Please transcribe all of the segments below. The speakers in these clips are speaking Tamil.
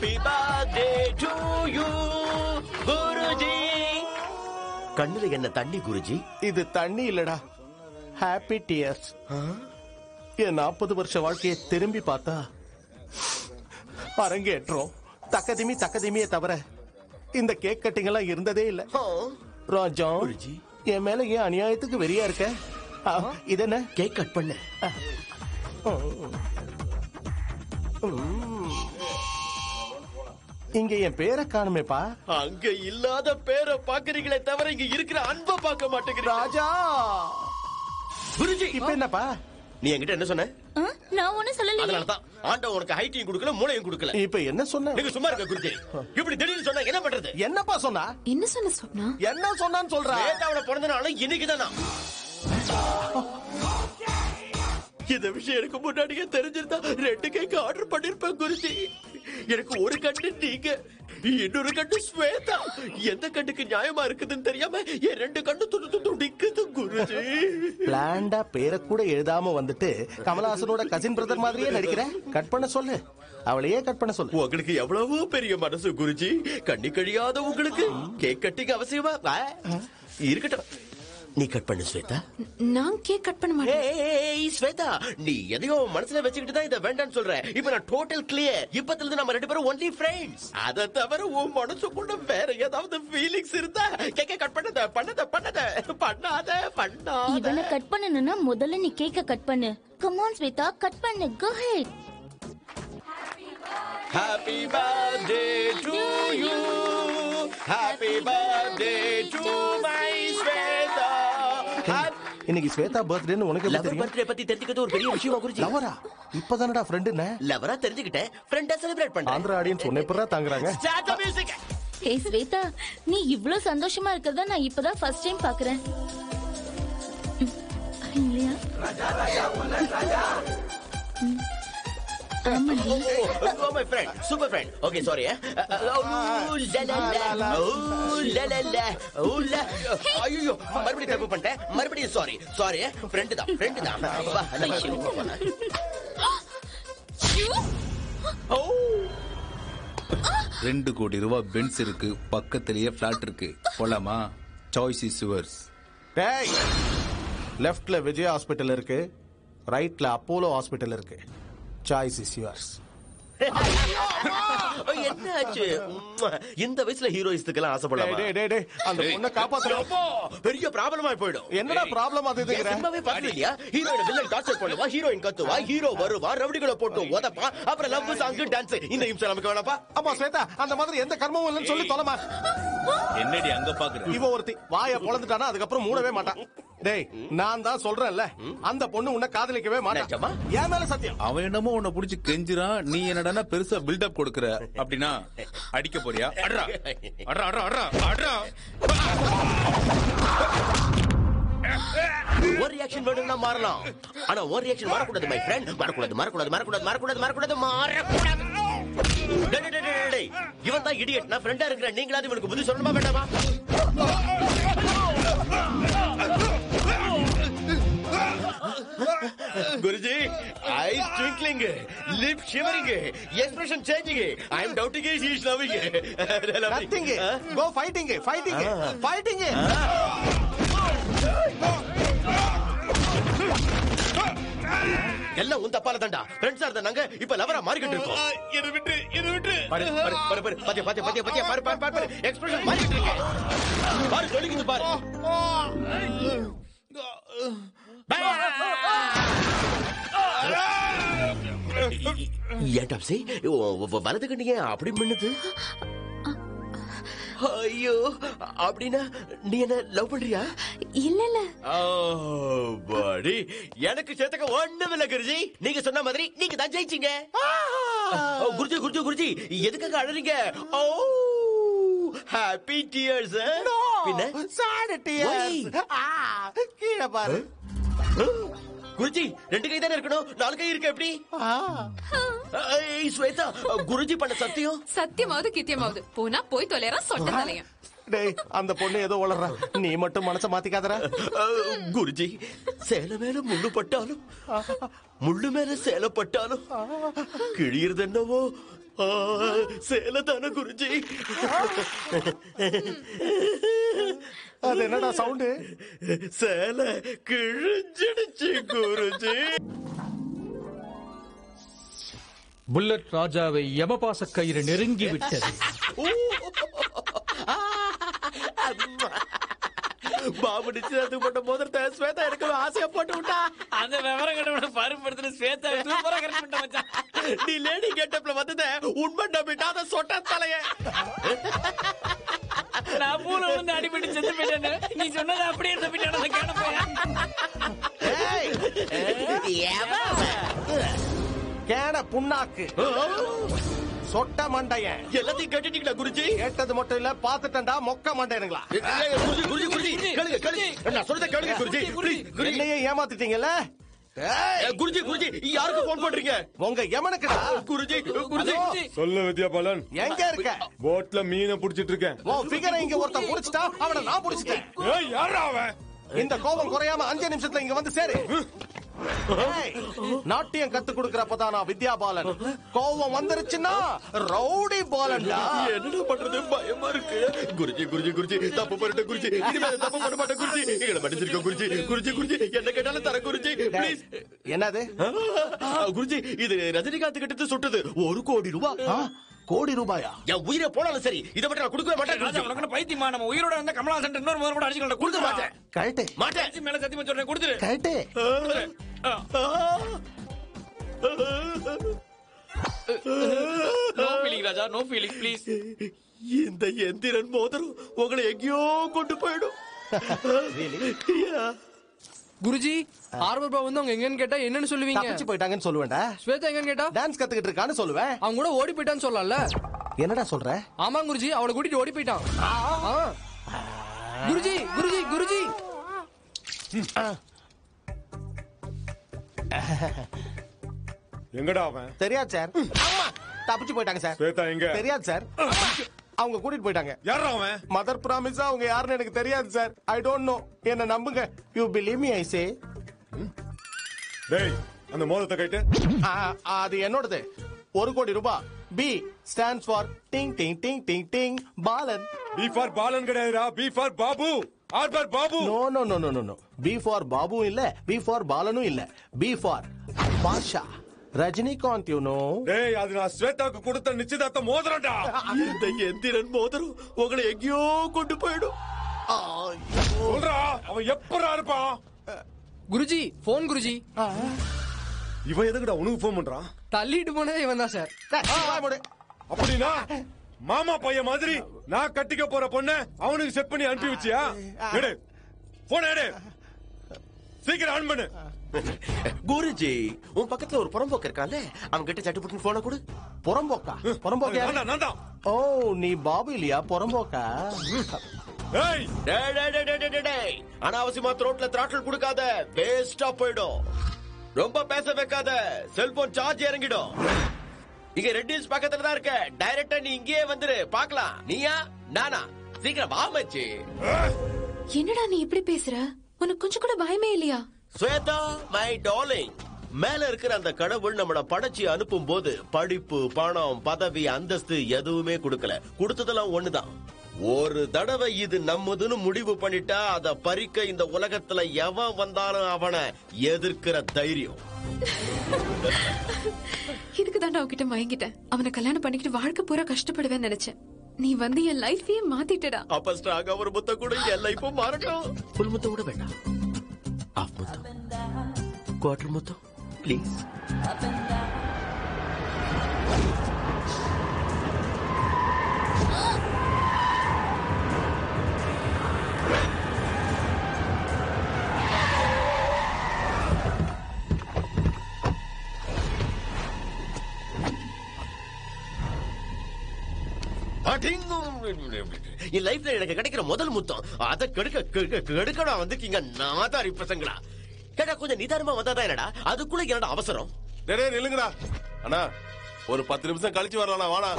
Happy birthday to you, Guruji. கண்ணுல என்ன தண்ணி குருஜி? இது தண்ணி இல்லடா, ஹாப்பி டியர்ஸ். என் 40 வருஷ வாழ்க்கையை திரும்பி பார்த்தா அரங்கேற்றோம் தக்கதிமியே தவிர இந்த கேக் கட்டிங் எல்லாம் இருந்ததே இல்ல. ராஜா, என் மேல ஏன் அநியாயத்துக்கு வெறியா இருக்க? இது என்ன? கேக் கட் பண்ண. இங்க என் பேரை காணுமேப்பா. அங்க இல்லாத பேரை பாக்குறீங்களே தவிர இங்க இருக்கிற அன்பை பார்க்க மாட்டேங்கிறீங்க. ராஜா குருஜி, இப்ப என்னப்பா? நீ என்கிட்ட என்ன சொன்ன? நான் ஒண்ணு சொல்லல. அதனாலதான் ஆண்டவன் உனக்கு ஹைட்டையும் கொடுக்கல, மூளையும் கொடுக்கல. இப்ப என்ன சொன்ன? நீங்க சும்மா இருக்க குருஜி. இப்படி திடீர்னு சொன்னா என்ன பண்றது? என்னப்பா சொன்னா? என்ன சொன்ன சொன்னா? என்ன சொன்னான்னு சொல்றா? வேதாவோட பிறந்த நாளும் இன்னைக்குதானா? இந்த விஷயம் எனக்கு முன்னாடியே தெரிஞ்சிருந்தா 2 கேக் ஆர்டர் பண்ணிருப்பேன் குருஜி. எனக்கு ஒரு கண்ணு நீங்க, இன்னொரு கண்ணு ஸ்வேதா. எந்த கண்ணுக்கு நியாயமா இருக்குதுன்னு தெரியாம என் 2 கண்ணு துடிக்குது குருஜி. பிளான்டா பேரை கூட எழுதாம வந்துட்டு கமலஹாசனோட கசின் பிரதர் மாதிரியே நடிக்கிற. கட் பண்ண சொல்லு, அவளையே கட் பண்ண சொல்லு. உங்களுக்கு எவ்வளவோ பெரிய மனசு குருஜி. கண்ணி கழியாத உங்களுக்கு கேக் கட்டிங் அவசியமா? இருக்கட்டும், நீ கட் பண்ணு ஸ்வேதா. நான் கேக் கட் பண்ண மாட்டேன். ஏய் ஸ்வேதா, நீ எதையோ மனசுல வச்சுக்கிட்டு தான் இத வேண்டாம்னு சொல்ற. இப்ப நான் டோட்டல் கிளியர். இப்பத்துல இருந்து நம்ம 2 பேரும் ஒன்லி ஃப்ரெண்ட்ஸ். அத தவிர உன் மனசுக்குள்ள வேற ஏதாவது ஃபீலிங்ஸ் இருந்தா கேக்க கட் பண்ணாத. இவனை கட் பண்ணனும்னா முதல்ல நீ கேக்க கட் பண்ணு. கம் ஆன் ஸ்வேதா, கட் பண்ணு. கோ head. Happy birthday to you. Happy birthday to my Sweta. இன்னைக்கு ஸ்வேதா பர்த்டேன்னு உனக்கு எப்படி தெரியும்? பர்த்டே பத்தி தெரிஞ்சுக்கிறது ஒரு பெரிய விஷயமா குருஜி? லவரா? இப்பதானடா ஃப்ரெண்டுன்னு. லவரா தெரிஞ்சுக்கிட்டேன், ஃப்ரெண்டா செலிப்ரேட் பண்றேன். ஆந்திரா ஆடியன்ஸ் உன்னை எப்பறா தாங்குறாங்க? Start the music. Hey Shweta, நீ இவ்ளோ சந்தோஷமா இருக்கறத நான் இப்பதான் ஃபர்ஸ்ட் டைம் பாக்குறேன். இல்லையா? ஆமாடி. Oh my friend, super friend. Okay, sorry. ஐயோ, மறுபடியும் தப்பு பண்ணிட்டேன். மறுபடியும் சாரி. ஃப்ரெண்ட் தான். 2 கோடி ரூபாய் பென்ஸ் இருக்கு, பக்கத்திலேயே பிளாட் இருக்கு. போலாமா? Choice is yours. டேய், லெஃப்ட்ல விஜய் ஹாஸ்பிடல் இருக்கு, ரைட்ல அப்போலோ ஹாஸ்பிடல் இருக்கு. Choice is yours. என்னாச்சு? இந்த வயசுல ஹீரோயிஸ்டுக்கெல்லாம் ஆசைப்படலாம். அந்த பொண்ணை காப்பாத்துறப்போ பெரிய ப்ராப்ளமா போயிடும். என்னடா ப்ராப்ளம்? அது சினிமாவே பார்த்தது இல்லையா? ஹீரோயின் வில்லன் டார்ச்சர் பண்ணுவா, ஹீரோயின் கத்துவா, ஹீரோ வருவா, ரவுடிகளை போட்டு உதப்பா, அப்புறம் லவ் சாங் டான்ஸ். இந்த நிமிஷம் நமக்கு வேணாப்பா. அப்பா ஸ்வேதா, அந்த மாதிரி எந்த கர்மமும் இல்லைன்னு சொல்லி தொலைமா. என்னடி அங்க பாக்குற? இவ ஒருத்தி வாய பொளந்துட்டானா அதுக்கப்புறம் மூடவே மாட்டான். டேய், நான் தான் சொல்றேன்ல, அந்த பொண்ணு உன்னை காதலிக்கவே மாட்டான். என் மேல சத்தியம். அவன் என்னமோ உன்னை புடிச்சு கெஞ்சிரான், நீ என்னடா பெருசா பில்டப் கொடுக்கற. அப்படின்னா அடிக்க போறியா? அட்ரா அட்ரா அட்ரா அட்ரா அட்ரா. ஒரு ரியாக்ஷன் வேணும்னா மாறலாம், ஆனா ஒரு ரியாக்ஷன் வரக்கூடாது மை ஃப்ரெண்ட். வரக்கூடாது. இவன் தான் இடியட். நான் ஃப்ரெண்டா இருக்கிறேன். நீங்களாவது இவனுக்கு புத்தி சொல்லணுமா வேண்டாமா? Guruji, eyes twinkling, lip shivering, expression changing. I am doubting he is loving. Nothing. Go fighting. எல்லாம் உன் தப்பால தான்டா. ஃப்ரெண்ட்ஸா இருந்த நாங்க இப்ப லவரா மாறிக்கிட்டு இருக்கோம். என்ன விட்டு பாரு எக்ஸ்பிரஷன் மாறிக்கிட்டு இருக்கு. பாரு சொல்லிக்கிட்டு பாரு. ஏன் டாப்ஸி, வலது கண்ணியே அப்படி மின்னுது? ஐயோ, அப்படின்னா நீ என்ன லவ் பண்றியா? இல்ல. பாடி, எனக்கு சேர்த்துக்க ஒண்ணும் இல்ல குருஜி. நீங்க சொன்ன மாதிரி நீங்க தான் ஜெயிச்சீங்க. குருஜி எதுக்காக அழறீங்க? ஓ, ஹாப்பி டியர்ஸ். பின்ன சாட் டியர்ஸ். கீழ பாரு. குருஜி, 2 கை தானே இருக்கணும், 4 கை இருக்கு எப்படி? ஸ்வேதா, குருஜி பண்ண சத்தியமாவது கித்தியமாவது போனா போய் தொலைறா சொட்ட தலைய. டேய், அந்த பொண்ணு ஏதோ வளர்றா, நீ மட்டும் மனச மாத்திக்காதடா. குருஜி, சேலை மேல முள்ளு பட்டாலும், முள்ளு மேல சேலை பட்டாலும் கிழியறது என்னவோ சேலை தானே குருஜி? அது என்னடா சவுண்டு? சேலை கிழிஞ்சிடுச்சு குருஜி. புல்லட் ராஜாவை யமபாச கயிறு நெருங்கி விட்டது. பாபு நிச்சயத்துக்கு போட்ட மோதிரத்தை ஸ்வேதா எனக்கு ஆசையா போட்டு விட்டா. அந்த விவரம் கட்ட பருப்படுத்துன ஸ்வேதா சூப்பரா கரெக்ட் பண்ணிட்ட மச்சான். நீ லேடி கெட்டப்ல வந்தத உண்மை நம்பிட்டா அத சொட்ட தலைய. நான் பூல வந்து அடிபட்டு செத்து போயிட்டேன். நீ சொன்னது அப்படியே தப்பிட்டான கேன போய். கேன புண்ணாக்கு சொட்ட மண்டையன். எல்லாத்தையும் கேட்டுட்டீங்களா குருஜி? கேட்டது மட்டும் இல்ல, பாத்துட்டா மொக்க மண்டையனுங்களா? குருஜி குருஜி குருஜி கேளுங்க கேளுங்க, நான் சொல்றத கேளுங்க குருஜி. என்னையே ஏமாத்திட்டீங்கல்ல குருஜி. குருஜி யாருக்கு போன் பண்றீங்க? உங்க யமனுக்குடா. குருஜி குருஜி சொல்லு வித்யாபாலன். எங்க இருக்க? போட்ல மீனை புடிச்சிட்டு இருக்கேன். உன் ஃபிகரை இங்க ஒருத்தன் புடிச்சிட்டா, அவனை நான் புடிச்சிட்டேன். ஏய், யாரா அவன்? இந்த கோபம் குறையாம 5 நிமிஷத்துல இங்க வந்து சேரு. ஏய், நாட்டியம் கத்து கொடுக்கறப்பதான் நான் வித்யாபாலன். கோபம் வந்துருச்சுன்னா ரவுடி பாலன்டா. என்னடா பண்றது, பயமா இருக்கு. குருஜி குருஜி குருஜி தப்பு பண்ணிட்ட குருஜி. இனிமே தப்பு பண்ண மாட்டேன் குருஜி. எங்களை மன்னிச்சிருக்க குருஜி. குருஜி குருஜி என்ன கேட்டாலும் தர குருஜி ப்ளீஸ். என்னது குருஜி, இது ரஜினிகாந்த் கிட்ட சுட்டது 1 கோடி ரூபாய். கோடி ரூபாயா? என் உயிரை போனாலும் சரி, இதை மட்டும் நான் கொடுக்கவே மாட்டேன் ராஜா குருஜி. உனக்கு என்ன பைத்தியமா? நம்ம உயிரோட இருந்த கமலஹாசன் இன்னொரு முதல்ல கூட அடிச்சுக்கலாம். கொடுக்க மாட்டேன் கரெக்ட் மாட்டேன். மேல சத்தியமா சொல்றேன், கொடுத்துரு. Correct. No feeling Raja, no feeling please. இந்த எந்திரன் மோதிரம் உங்களை எங்கேயோ கொண்டு போயிடும். குருஜி, ஆர்வர் பாபு வந்து அவங்க எங்கன்னு கேட்டா என்னன்னு சொல்லுவீங்க? தப்பிச்சு போயிட்டாங்கன்னு சொல்லுவேன்டா. ஸ்வேதா எங்கன்னு கேட்டா டான்ஸ் கத்துக்கிட்டு இருக்கான்னு சொல்லுவேன். அவங்க கூட ஓடி போயிட்டான்னு சொல்லலாம்ல? என்னடா சொல்ற? ஆமா குருஜி, அவளை கூட்டிட்டு ஓடி போயிட்டான். குருஜி குருஜி குருஜி எங்கடா அவன்? தெரியாது சார். தப்பிச்சு போயிட்டாங்க சார். ஸ்வேதா எங்க? தெரியாது சார். அவங்க கூட்டிட்டு போயிட்டாங்க. யாரா அவன்? மதர் பிராமிஸா அவங்க யாருன்னு எனக்கு தெரியாது சார். I don't know. என்ன நம்புங்க. You believe me I say. டேய், அந்த மோதிரத்தை கைட்டு. அது என்னோடது. 1 கோடி ரூபாய். B stands for ding ding ding ding ding Balan. B for Balan கிடையாதுடா, B for Babu. R for Babu. No no no no no. B for பாபுவும் இல்ல, பி ஃபார் பாலனும் இல்ல. B for Basha Rajinikanth. You know. டேய், அது நான் ஸ்வேதாக்கு கொடுத்த நிச்சயதார்த்த மோதிரம்டா. இந்த எந்திரன் மோதிரம் உங்களை எங்கேயோ கொண்டு போயிடும். சொல்றா, அவன் எப்பறா இருப்பான்? குருஜி போன். குருஜி, இவன் எதுக்குடா உனக்கு போன் பண்றான்? தள்ளிட்டு போனதே இவன் தான் சார். அப்படின்னா மாமா பையன் மாதிரி நான் கட்டிக்க போற பொண்ண அவனுக்கு செட் பண்ணி அனுப்பி வச்சியா? எடு போன், எடு சீக்கிரம் ஆன் பண்ணு. குருஜி, உன் பக்கத்துல ஒரு புறம்போக்கு இருக்கான்ல, அவன் கிட்ட சட்டு புட்டு போன கொடு. புறம்போக்கா? புறம்போக்கா? நான் தான். ஓ, நீ பாபு இல்லையா? புறம்போக்கா? ஏய், டேய், டேய், டேய், டேய், டேய், டேய். அனாவசியமா த்ரோட்ல த்ராட்டில் கொடுக்காத, வேஸ்டா போயிடும். ரொம்ப பேச வைக்காத, செல்போன் சார்ஜ் இறங்கிடும். இங்க ரெட்டிஸ் பக்கத்துல தான் இருக்க. டைரக்டா நீ இங்கேயே வந்துரு, பாக்கலாம். நீயா நானா? சீக்கிரம் வா மச்சி. என்னடா நீ இப்படி பேசுற? உனக்கு கொஞ்சம் கூட பயமே இல்லையா? ஸ்வேதா மை டார்லிங், மேல இருக்கிற அந்த கடவுள் நம்மள படைச்சி அனுப்பும் போது படிப்பு, பணம், பதவி, அந்தஸ்து எதுவுமே கொடுக்கல. கொடுத்ததெல்லாம் ஒண்ணுதான். ஒரு தடவை இது நம்மதுன்னு முடிவு பண்ணிட்டா அத பறிக்க இந்த உலகத்துல எவன் வந்தாலும் அவனை எதிர்க்கிற தைரியம். இதுக்கு தான் அவகிட்ட மயங்கிட்டேன். அவனை கல்யாணம் பண்ணிக்கிட்டு வாழ்க்கை பூரா கஷ்டப்படுவேன்னு நினைச்சேன். நீ வந்து என் லைஃபையே மாத்திட்டடா. அப்ப ஸ்ட்ராங்கா ஒரு முத்த கூட என் லைஃபும் மாறட்டும். ஃபுல் முத்த கூட வேண்டாம், ஆஃப் முத்தம், குவார்டர் முத்தம் ப்ளீஸ். என் லைஃப்ல எனக்கு கிடைக்கிற முதல் முத்தம். அதை கெடுக்கணும் வந்திருக்கீங்க நாதாரி பசங்களா. கேட்டா கொஞ்சம் நிதானமா வந்தாதான் என்னடா, அதுக்குள்ள என்னடா அவசரம்? டேய் நில்லுங்கடா. அண்ணா ஒரு 10 நிமிஷம் கழிச்சு வரலாம். வாடா.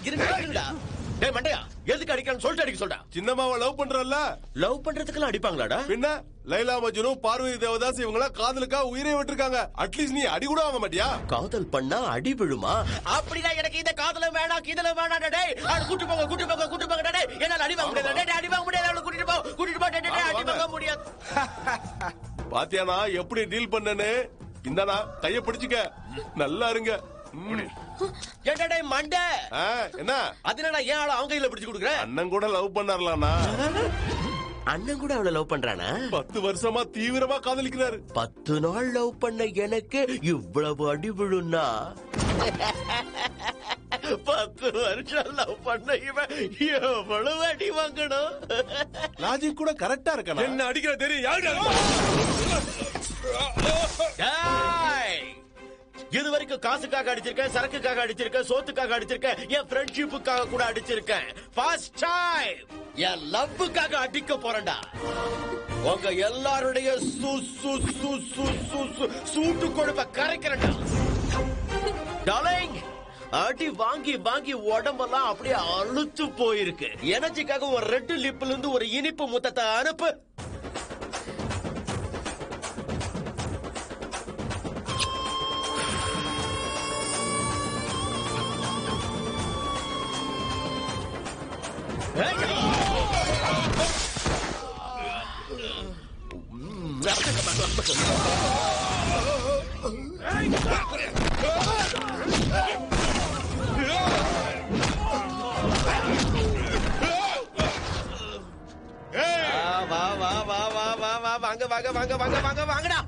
இருங்கடா. டேய் மண்டையா, எதுக்கு எதுக்கு அடிக்கணும்னு சொல்லிட்டு அடிக்க சொல்றா. சின்னம்மாவை லவ் பண்றல்ல, லவ் பண்றதுக்கெல்லாம் அடிப்பாங்களாடா? பின்ன லைலா மஜ்னு, பார்வதி தேவதாஸ் இவங்க எல்லாம் காதலுக்கா உயிரை விட்டுருக்காங்க. அட்லீஸ்ட் நீ அடி கூட வாங்க மாட்டியா? காதல் பண்ணா அடி விழுமா? அப்படின்னா எனக்கு இந்த காதல வேணாம், கீதல வேணாம். டேய் கூட்டி போங்க, கூட்டி போங்க, கூட்டி போங்க. டேய் என்னால அடி வாங்க முடியல. டேய் அடி வாங்க முடியல. அவளை கூட்டிட்டு போ, கூட்டிட்டு போ. டேய் அடி வாங்க முடியாது. பாத்தியானா எப்படி டீல் பண்ணனே? இந்தானா கைய பிடிச்சுக்க, நல்லா இருங்க. ஏண்டா மண்டை என்ன அதனால ஏன் ஆள அவங்க கையில பிடிச்சு கொடுக்குற? அண்ணன் கூட லவ் பண்ணாரலானா? அண்ணன் கூட அவளை லவ் பண்றானா? 10 வருஷமா தீவிரமா காதலிக்கிறாரு. 10 நாள் லவ் பண்ண எனக்கு இவ்வளவு அடி விழுன்னா 10 வருஷம் லவ் பண்ண இவன் எவ்வளவு அடி வாங்கணும்? லாஜிக் கூட கரெக்டா இருக்கா? என்ன அடிக்கிற தெரியும் யாரு? இது வரைக்கும் காசுக்காக அடிச்சிருக்கேன், சரக்குக்காக அடிச்சிருக்கேன், சோத்துக்காக அடிச்சிருக்கேன், என் ஃப்ரெண்ட்ஷிப்புக்காக கூட அடிச்சிருக்கேன். ஃபர்ஸ்ட் டைம் என் லவ்வுக்காக அடிக்க போறேன்டா. உங்க எல்லாருடைய சூட்டு கொழுப்ப கரைக்கிறேன்டா. டார்லிங், அடி வாங்கி வாங்கி உடம்பெல்லாம் அப்படியே அழுத்து போயிருக்கு. எனர்ஜிக்காக ஒரு ரெட் லிப்ல இருந்து ஒரு இனிப்பு முத்தத்தை அனுப்பு. வாங்க வாங்க வாங்க வாங்க வாங்க வாங்கடா.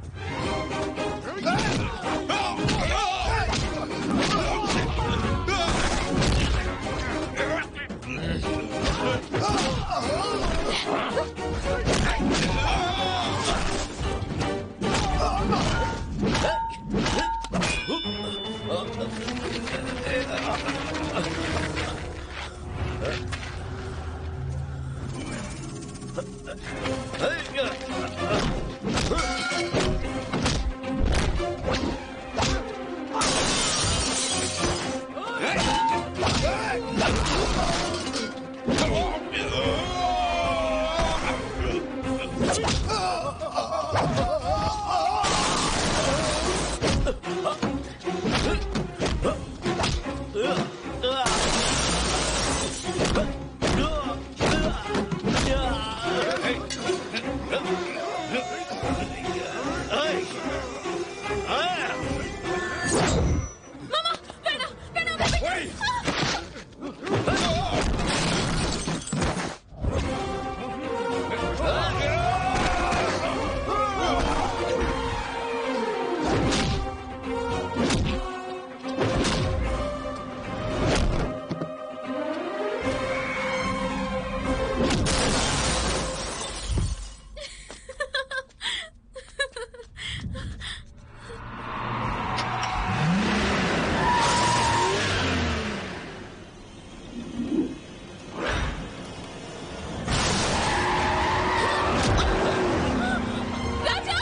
ராஜா